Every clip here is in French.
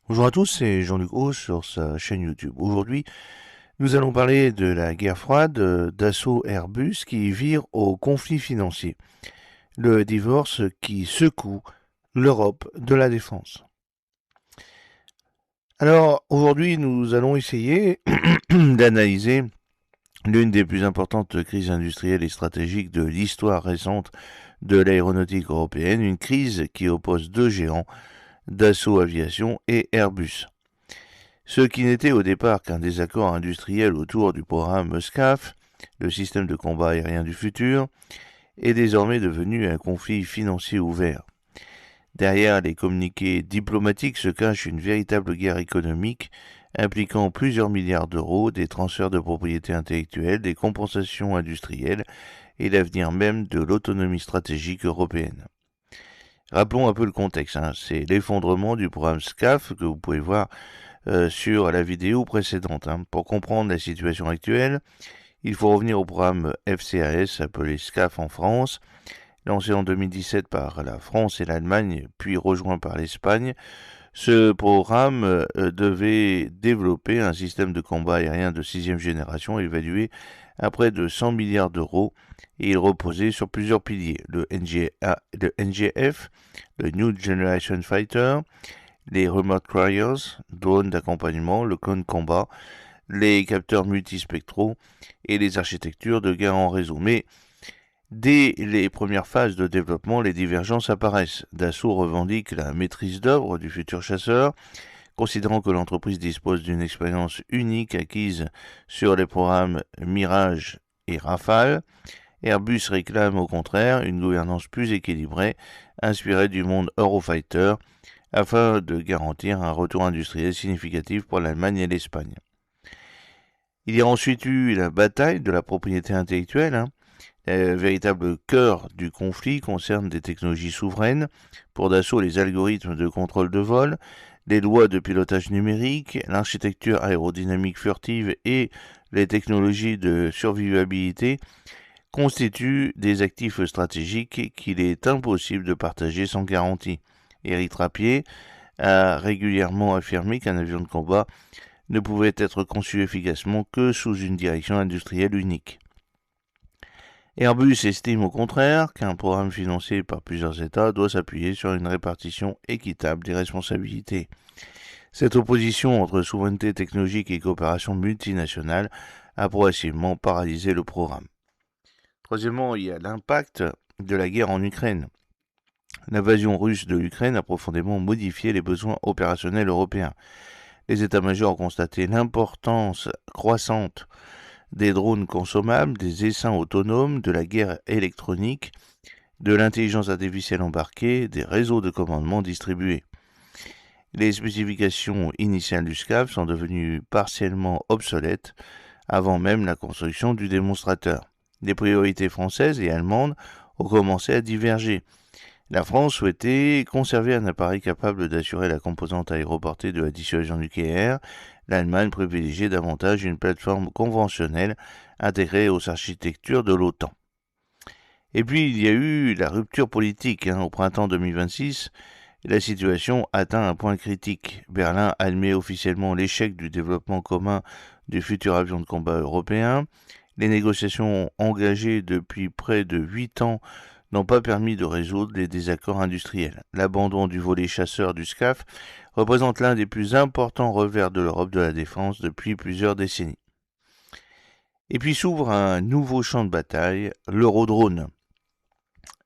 Bonjour à tous, c'est Jean-Luc Haut sur sa chaîne YouTube. Aujourd'hui, nous allons parler de la guerre froide d'Assaut Airbus qui vire au conflit financier, le divorce qui secoue l'Europe de la défense. Alors, aujourd'hui, nous allons essayer d'analyser l'une des plus importantes crises industrielles et stratégiques de l'histoire récente de l'aéronautique européenne, une crise qui oppose deux géants, Dassault Aviation et Airbus. Ce qui n'était au départ qu'un désaccord industriel autour du programme SCAF, le système de combat aérien du futur, est désormais devenu un conflit financier ouvert. Derrière les communiqués diplomatiques se cache une véritable guerre économique impliquant plusieurs milliards d'euros, des transferts de propriété intellectuelle, des compensations industrielles et l'avenir même de l'autonomie stratégique européenne. Rappelons un peu le contexte, c'est l'effondrement du programme SCAF que vous pouvez voir sur la vidéo précédente. Pour comprendre la situation actuelle, il faut revenir au programme FCAS, appelé SCAF en France, lancé en 2017 par la France et l'Allemagne, puis rejoint par l'Espagne. Ce programme devait développer un système de combat aérien de sixième génération évalué à près de 100 milliards d'euros et il reposait sur plusieurs piliers, le NGF, le New Generation Fighter, les Remote Carriers, drones d'accompagnement, le clone combat, les capteurs multispectraux et les architectures de guerre en réseau. Mais dès les premières phases de développement, les divergences apparaissent. Dassault revendique la maîtrise d'œuvre du futur chasseur, considérant que l'entreprise dispose d'une expérience unique acquise sur les programmes Mirage et Rafale. Airbus réclame au contraire une gouvernance plus équilibrée, inspirée du monde Eurofighter, afin de garantir un retour industriel significatif pour l'Allemagne et l'Espagne. Il y a ensuite eu la bataille de la propriété intellectuelle. Le véritable cœur du conflit concerne des technologies souveraines. Pour Dassault, les algorithmes de contrôle de vol, les lois de pilotage numérique, l'architecture aérodynamique furtive et les technologies de survivabilité constituent des actifs stratégiques qu'il est impossible de partager sans garantie. Éric Trappier a régulièrement affirmé qu'un avion de combat ne pouvait être conçu efficacement que sous une direction industrielle unique. Airbus estime au contraire qu'un programme financé par plusieurs États doit s'appuyer sur une répartition équitable des responsabilités. Cette opposition entre souveraineté technologique et coopération multinationale a progressivement paralysé le programme. Troisièmement, il y a l'impact de la guerre en Ukraine. L'invasion russe de l'Ukraine a profondément modifié les besoins opérationnels européens. Les états-majors ont constaté l'importance croissante des drones consommables, des essaims autonomes, de la guerre électronique, de l'intelligence artificielle embarquée, des réseaux de commandement distribués. Les spécifications initiales du SCAF sont devenues partiellement obsolètes avant même la construction du démonstrateur. Les priorités françaises et allemandes ont commencé à diverger. La France souhaitait conserver un appareil capable d'assurer la composante aéroportée de la dissuasion nucléaire. L'Allemagne privilégiait davantage une plateforme conventionnelle intégrée aux architectures de l'OTAN. Et puis il y a eu la rupture politique. Au printemps 2026, la situation atteint un point critique. Berlin admet officiellement l'échec du développement commun du futur avion de combat européen. Les négociations engagées depuis près de 8 ans n'ont pas permis de résoudre les désaccords industriels. L'abandon du volet chasseur du SCAF représente l'un des plus importants revers de l'Europe de la défense depuis plusieurs décennies. Et puis s'ouvre un nouveau champ de bataille, l'Eurodrone.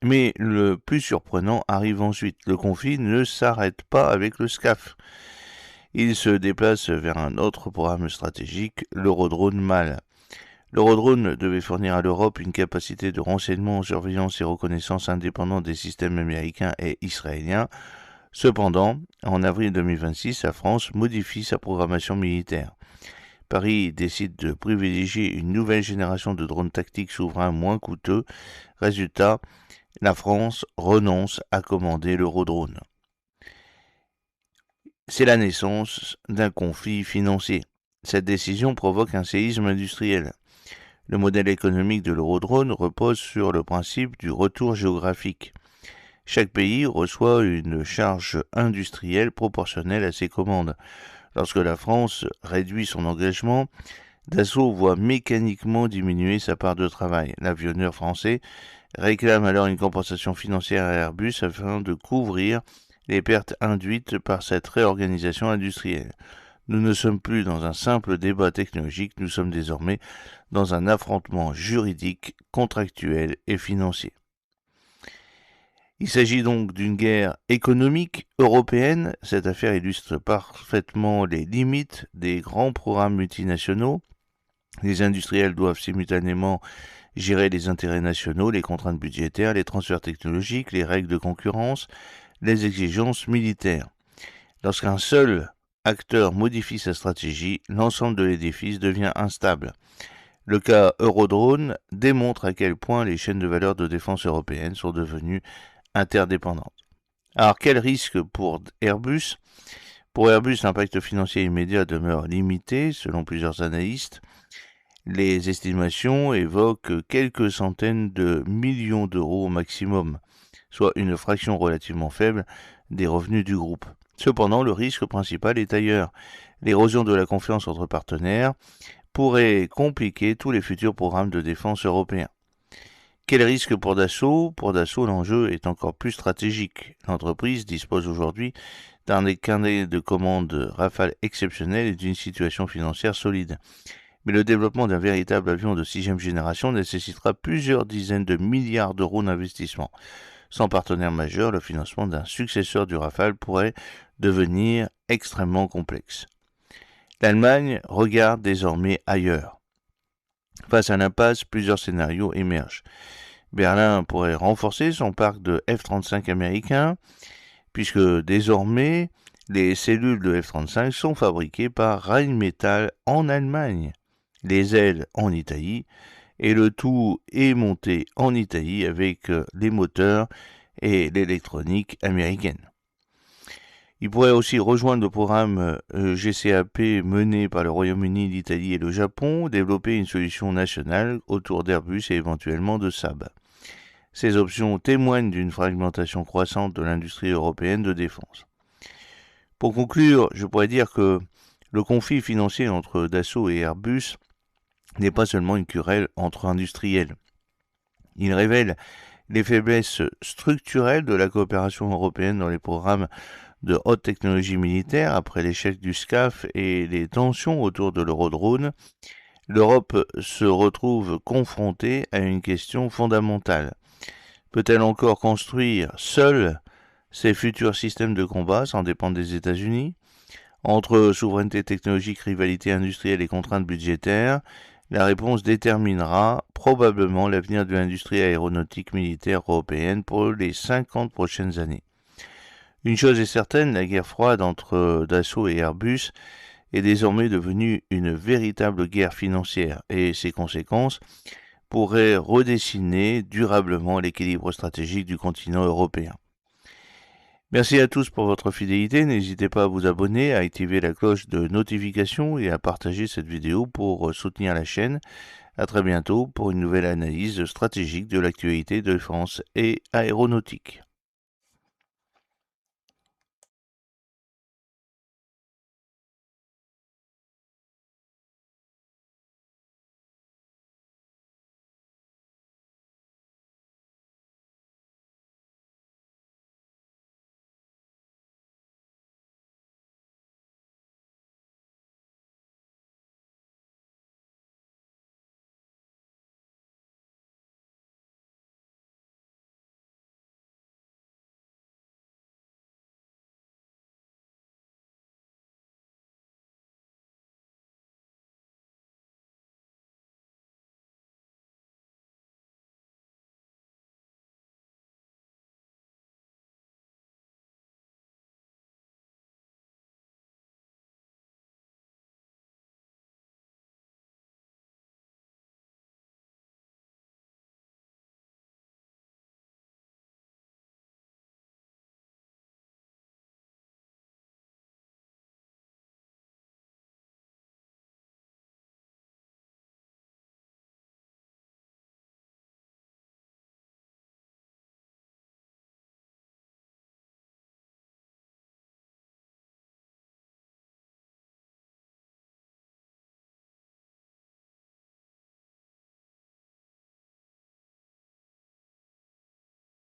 Mais le plus surprenant arrive ensuite. Le conflit ne s'arrête pas avec le SCAF. Il se déplace vers un autre programme stratégique, l'Eurodrone MAL. L'Eurodrone devait fournir à l'Europe une capacité de renseignement, surveillance et reconnaissance indépendante des systèmes américains et israéliens. Cependant, en avril 2026, la France modifie sa programmation militaire. Paris décide de privilégier une nouvelle génération de drones tactiques souverains moins coûteux. Résultat, la France renonce à commander l'Eurodrone. C'est la naissance d'un conflit financier. Cette décision provoque un séisme industriel. Le modèle économique de l'Eurodrone repose sur le principe du retour géographique. Chaque pays reçoit une charge industrielle proportionnelle à ses commandes. Lorsque la France réduit son engagement, Dassault voit mécaniquement diminuer sa part de travail. L'avionneur français réclame alors une compensation financière à Airbus afin de couvrir les pertes induites par cette réorganisation industrielle. Nous ne sommes plus dans un simple débat technologique, nous sommes désormais dans un affrontement juridique, contractuel et financier. Il s'agit donc d'une guerre économique européenne. Cette affaire illustre parfaitement les limites des grands programmes multinationaux. Les industriels doivent simultanément gérer les intérêts nationaux, les contraintes budgétaires, les transferts technologiques, les règles de concurrence, les exigences militaires. Lorsqu'un seul acteur modifie sa stratégie, l'ensemble de l'édifice devient instable. Le cas Eurodrone démontre à quel point les chaînes de valeur de défense européennes sont devenues interdépendantes. Alors, quel risque pour Airbus ? Pour Airbus, l'impact financier immédiat demeure limité, selon plusieurs analystes. Les estimations évoquent quelques centaines de millions d'euros au maximum, soit une fraction relativement faible des revenus du groupe. Cependant, le risque principal est ailleurs. L'érosion de la confiance entre partenaires pourrait compliquer tous les futurs programmes de défense européens. Quel risque pour Dassault ? Pour Dassault, l'enjeu est encore plus stratégique. L'entreprise dispose aujourd'hui d'un carnet de commandes Rafale exceptionnel et d'une situation financière solide. Mais le développement d'un véritable avion de 6e génération nécessitera plusieurs dizaines de milliards d'euros d'investissement. Sans partenaire majeur, le financement d'un successeur du Rafale pourrait devenir extrêmement complexe. L'Allemagne regarde désormais ailleurs. Face à l'impasse, plusieurs scénarios émergent. Berlin pourrait renforcer son parc de F-35 américains, puisque désormais, les cellules de F-35 sont fabriquées par Rheinmetall en Allemagne, les ailes en Italie, et le tout est monté en Italie avec les moteurs et l'électronique américaine. Il pourrait aussi rejoindre le programme GCAP mené par le Royaume-Uni, l'Italie et le Japon, développer une solution nationale autour d'Airbus et éventuellement de Saab. Ces options témoignent d'une fragmentation croissante de l'industrie européenne de défense. Pour conclure, je pourrais dire que le conflit financier entre Dassault et Airbus n'est pas seulement une querelle entre industriels. Il révèle les faiblesses structurelles de la coopération européenne dans les programmes de haute technologie militaire après l'échec du SCAF et les tensions autour de l'Eurodrone. L'Europe se retrouve confrontée à une question fondamentale. Peut-elle encore construire seule ses futurs systèmes de combat sans dépendre des États-Unis ? Entre souveraineté technologique, rivalité industrielle et contraintes budgétaires, la réponse déterminera probablement l'avenir de l'industrie aéronautique militaire européenne pour les 50 prochaines années. Une chose est certaine, la guerre froide entre Dassault et Airbus est désormais devenue une véritable guerre financière et ses conséquences pourraient redessiner durablement l'équilibre stratégique du continent européen. Merci à tous pour votre fidélité, n'hésitez pas à vous abonner, à activer la cloche de notification et à partager cette vidéo pour soutenir la chaîne. À très bientôt pour une nouvelle analyse stratégique de l'actualité de défense et aéronautique.